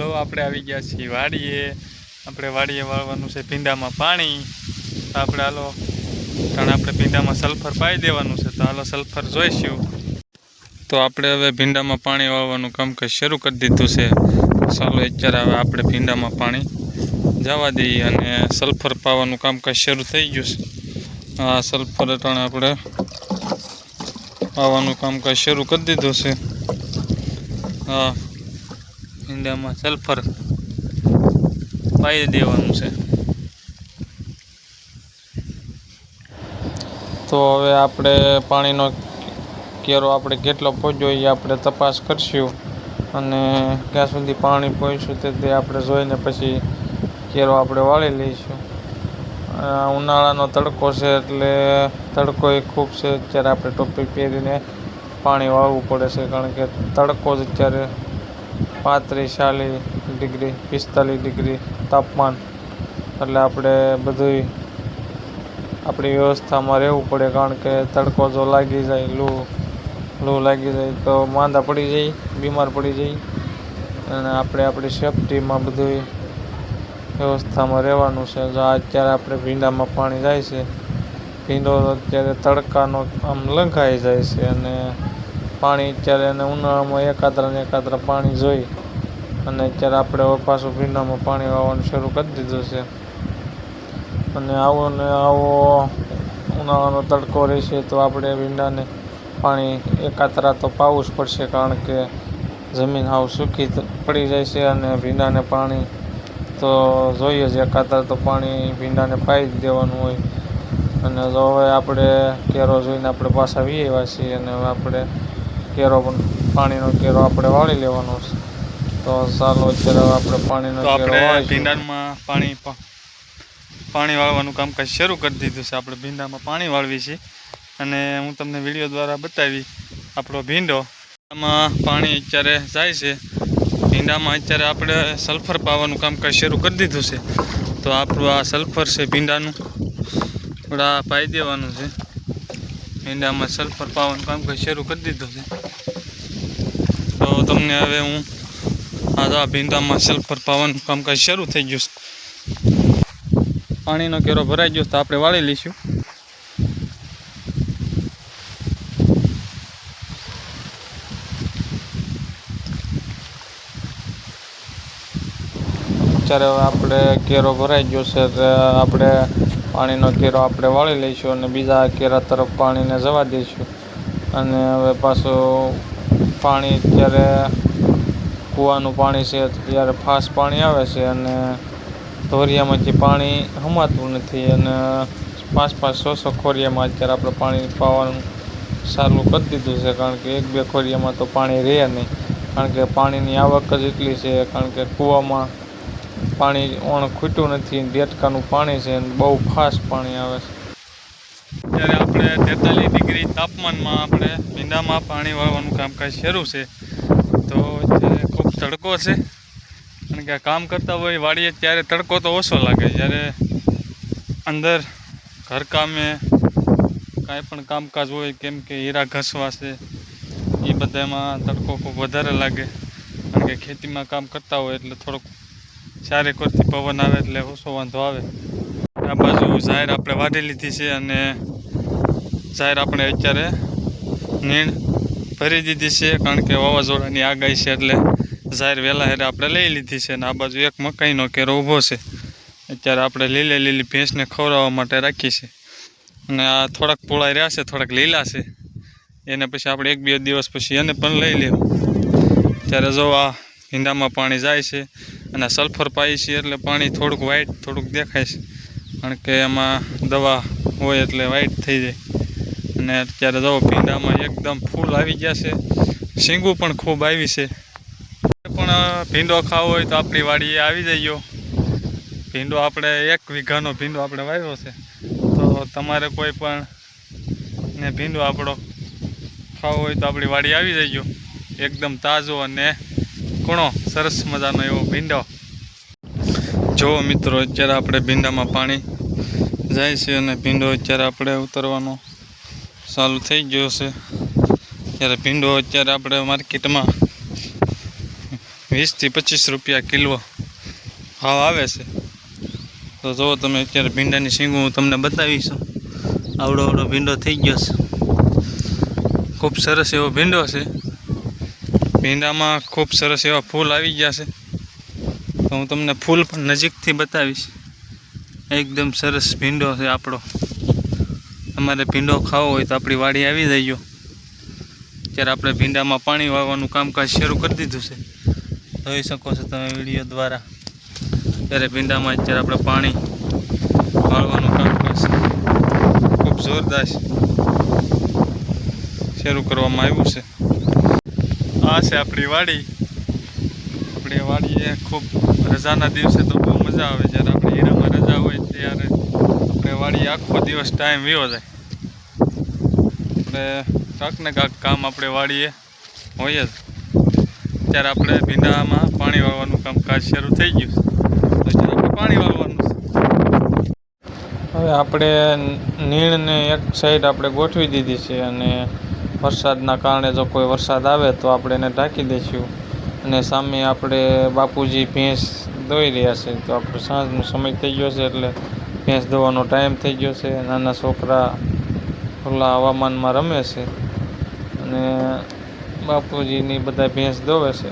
હાલો આપણે આવી ગયા છીએ વાડીએ। આપણે વાડીએ વાળવાનું છે ભીંડામાં પાણી। આપણે હાલો કારણ આપણે ભીંડામાં સલ્ફર પાઈ દેવાનું છે, તો હાલો સલ્ફર જોઈશું। તો આપણે હવે ભીંડામાં પાણી વાળવાનું કામકાજ શરૂ કરી દીધું છે। ચાલો અત્યારે હવે આપણે ભીંડામાં પાણી જવા દઈએ અને સલ્ફર પાવાનું કામકાજ શરૂ થઈ ગયું છે। આ સલ્ફર અટાણે આપણે પાવાનું કામકાજ શરૂ કરી દીધું છે। હા, ભીંડામાં સલ્ફર પાઈ દેવાનું છે। તો હવે આપણે પાણીનો કેરો આપણે કેટલો પહોંચ્યો એ આપણે તપાસ કરશું અને ક્યાં સુધી પાણી પહોંચ્યું તે આપણે જોઈને પછી કેરો આપણે વાળી લઈશું। ઉનાળાનો તડકો છે એટલે તડકો એ ખૂબ છે, અત્યારે આપણે ટોપી પહેરીને પાણી વાળવું પડે છે, કારણ કે તડકો જ અત્યારે 35-40 ડિગ્રી 45 ડિગ્રી તાપમાન, એટલે આપણે બધું આપણી વ્યવસ્થામાં રહેવું પડે, કારણ કે તડકો જો લાગી જાય, લૂ લાગી જાય તો માંદા પડી જાય, બીમાર પડી જાય, અને આપણે આપણી સેફટીમાં બધું વ્યવસ્થામાં રહેવાનું છે। જો અત્યારે આપણે ભીંડામાં પાણી જાય છે, ભીંડો અત્યારે તડકાનો આમ લંઘાઈ જાય છે, અને પાણી અત્યારે એને ઉનાળામાં એકાદરા પાણી જોઈ અને અત્યારે આપણે પાછું ભીંડામાં પાણી વાળવાનું શરૂ કરી દીધું છે। અને આવો ઉનાળાનો તડકો રહેશે તો આપણે ભીંડાને પાણી એકાતરા તો પાવું જ પડશે, કારણ કે જમીન હાવ સૂકી પડી જાય છે અને ભીંડાને પાણી તો જોઈએ જ, એકાતરા તો પાણી ભીંડાને પાઈ જ દેવાનું હોય। અને જો હવે આપણે કેરો જોઈને આપણે પાછા આવ્યા છીએ અને હવે આપણે પાણીનો કેરો આપણે વાળી લેવાનો છે। તો ચાલો અત્યારે આપણે પાણીનો કેરો વાળી ભીંડામાં પાણી વાળવાનું કામકાજ શરૂ કરી દીધું છે। આપણે ભીંડામાં પાણી વાળવી છે અને હું તમને વિડીયો દ્વારા બતાવી આપણો ભીંડો આમાં પાણી અત્યારે જાય છે। ભીંડામાં અત્યારે આપણે સલ્ફર પાવાનું કામકાજ શરૂ કરી દીધું છે। તો આપણું આ સલ્ફર છે ભીંડાનું આપણે આ પાઈ દેવાનું છે। ભીંડામાં સલ્ફર પાવાનું કામકાજ શરૂ કરી દીધું છે। તો તમને હવે હું આ ભીંડામાં સલ્ફર પાવાનું કામકાજ શરૂ થઈ ગયું છે। પાણીનો કેરો ભરાઈ ગયો તો આપણે વાળી લઈશું। અત્યારે હવે આપણે કેરો ભરાઈ ગયો છે, એટલે આપણે પાણીનો કેરો આપણે વાળી લઈશું અને બીજા કેરા તરફ પાણીને જવા દઈશું। અને હવે પાછું પાણી અત્યારે કૂવાનું પાણી છે, ત્યારે ફાસ્ટ પાણી આવે છે અને ધોરિયામાંથી પાણી હમાતું નથી, અને 5-6 ખોરિયામાં અત્યારે આપણે પાણી પાવાનું ચાલુ કરી દીધું છે, કારણ કે 1-2 ખોરિયામાં તો પાણી રહે નહીં, કારણ કે પાણીની આવક જ એટલી છે, કારણ કે કૂવામાં પાણી ખૂટ્યું નથી, દેડકાનું પાણી છે અને બહુ ફાસ્ટ પાણી આવે છે। ત્યારે આપણે 43 ડિગ્રી તાપમાનમાં આપણે ભીંડામાં પાણી વાળવાનું કામકાજ શરૂ છે। તો અત્યારે ખૂબ તડકો છે, કારણ કે કામ કરતા હોય વાળીએ ત્યારે તડકો તો ઓછો લાગે, જ્યારે અંદર ઘરકામે કાંઈ પણ કામકાજ હોય, કેમ કે હીરા ઘસવા છે, એ બધામાં તડકો ખૂબ વધારે લાગે, કારણ કે ખેતીમાં કામ કરતા હોય એટલે થોડુંક ચારેકોરથી પવન આવે એટલે ઓછો વાંધો આવે। આ બાજુ ઝાહેર આપણે વાઢી લીધી છે અને ઝાહેર આપણે અત્યારે નીણ ભરી દીધી છે, કારણ કે વાવાઝોડાની આગાહી છે એટલે ઝાહેર વહેલા હેરે આપણે લઈ લીધી છે। અને આ બાજુ એક મકાઈનો કેરો ઊભો છે, અત્યારે આપણે લીલી ભેંસને ખવડાવવા માટે રાખી છે, અને આ થોડાક પોળાઈ રહ્યા છે, થોડાક લીલા છે, એને પછી આપણે 1-2 દિવસ પછી એને પણ લઈ લેવું। ત્યારે જો આ ભીંડામાં પાણી જાય છે અને સલ્ફર પાઈ છે એટલે પાણી થોડુંક વ્હાઈટ થોડુંક દેખાય છે, કારણ કે એમાં દવા હોય એટલે વ્હાઈટ થઈ જાય। અને અત્યારે જો ભીંડામાં એકદમ ફૂલ આવી ગયા છે, શીંગું પણ ખૂબ આવી છે। પણ ભીંડો ખાવો હોય તો આપણી વાડીએ આવી જજો। ભીંડો આપણે 1 વીઘાનો ભીંડો આપણે વાવ્યો છે, તો તમારે કોઈ પણ ને ભીંડો આપણો ખાવો હોય તો આપણી વાડી આવી જજો। એકદમ તાજો અને કૂણો સરસ મજાનો એવો ભીંડો। જો મિત્રો અત્યારે આપણે ભીંડામાં પાણી જાય છે અને ભીંડો અત્યારે આપણે ઉતરવાનો ચાલુ થઈ ગયો છે। ત્યારે ભીંડો અત્યારે આપણે માર્કેટમાં 20 થી 25 રૂપિયા કિલો ભાવ આવે છે. તો જુઓ તમે અત્યારે ભીંડાની શીંગું હું તમને બતાવીશું. આવડો ભીંડો થઈ ગયો છે. ખૂબ સરસ એવો ભીંડો છે. ભીંડામાં ખૂબ સરસ એવા ફૂલ આવી ગયા છે. તો હું તમને ફૂલ પણ નજીકથી બતાવીશ. એકદમ સરસ ભીંડો છે આપણો. તમારે ભીંડો ખાવો હોય તો આપણી વાડી આવી જઈજો. અત્યારે આપણે ભીંડામાં પાણી વાળવાનું કામકાજ શરૂ કરી દીધું છે. જોઈ શકો છો તમે વિડીયો દ્વારા. ત્યારે ભીંડામાં અત્યારે આપણે પાણી વાળવાનું કામકાજ ખૂબ જોરદાર શરૂ કરવામાં આવ્યું છે. આ છે આપણી વાડી. આપણી વાડીએ ખૂબ રજાના દિવસે તો બહુ મજા આવે. જ્યારે આપણે હીરામાં રજા હોય ત્યારે આપણે વાડીએ આખો દિવસ ટાઈમ વયો જાય. આપણે કાંક ને કાંક કામ આપણે વાડીએ હોય જ. ત્યારે આપણે ભીંડામાં પાણી વાળવાનું કામકાજ શરૂ થઈ ગયું છે. તો અત્યારે આપણે પાણી વાળવાનું છે. હવે આપણે નીણને એક સાઈડ આપણે ગોઠવી દીધી છે અને વરસાદના કારણે જો કોઈ વરસાદ આવે તો આપણે એને ઢાંકી દઈશું. અને સામે આપણે બાપુજી ભેંસ દોઈ રહ્યા છે. તો આપણે સાંજનો સમય થઈ ગયો છે એટલે ભેંસ દોવાનો ટાઈમ થઈ ગયો છે. નાના છોકરા ખુલ્લા હવામાનમાં રમે છે અને બાપુજીની બધા ભેંસ દોવે છે.